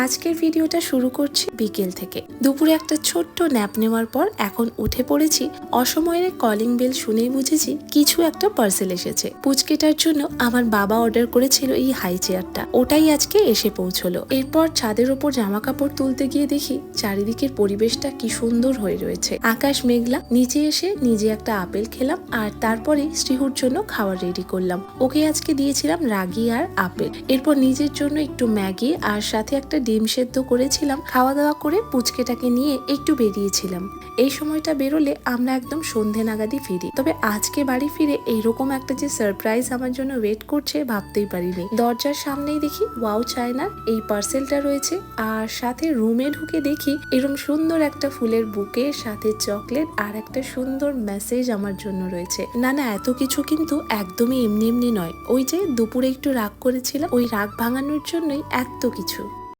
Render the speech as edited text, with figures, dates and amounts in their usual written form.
আজকের ভিডিওটা শুরু করছি বিকেল থেকে। দুপুরে একটা ছোট্ট ন্যাপ নেওয়ার পর এখন উঠে পড়েছি। অসময়ের কলিং বেল শুনেই বুঝেছি কিছু একটা পার্সেল এসেছে। পুচকেটার জন্য আমার বাবা অর্ডার করেছিল এই হাই চেয়ারটা, ওটাই আজকে এসে পৌঁছলো। এরপর ছাদের ওপর জামা কাপড় তুলতে গিয়ে দেখি চারিদিকের পরিবেশটা কি সুন্দর হয়ে রয়েছে। আকাশ মেঘলা। নিচে এসে নিজে একটা আপেল খেলাম আর তারপরে শ্রীহুর জন্য খাবার রেডি করলাম। ওকে আজকে দিয়েছিলাম রাগি আর আপেল। এরপর নিজের জন্য একটু ম্যাগি আর সাথে একটা ডিম সেদ্ধ করেছিলাম। খাওয়া দাওয়া করে পুচকেটাকে নিয়ে একটু বেরিয়েছিলাম। এই সময়টা বেরোলে আমরা একদম সন্ধে নাগাদই ফিরি। তবে আজকে বাড়ি ফিরে এইরকম একটা যে সারপ্রাইজ আমার জন্য ওয়েট করছে ভাবতেই পারিনি। দরজার সামনেই দেখি ওয়াও চায়নার এই পার্সেলটা রয়েছে, আর সাথে রুমে ঢুকে দেখি এরকম সুন্দর একটা ফুলের বুকে, সাথে চকলেট আর একটা সুন্দর মেসেজ আমার জন্য রয়েছে। না এত কিছু কিন্তু একদমই এমনি এমনি নয়। ওই যে দুপুরে একটু রাগ করেছিলাম, ওই রাগ ভাঙানোর জন্যই এত কিছু।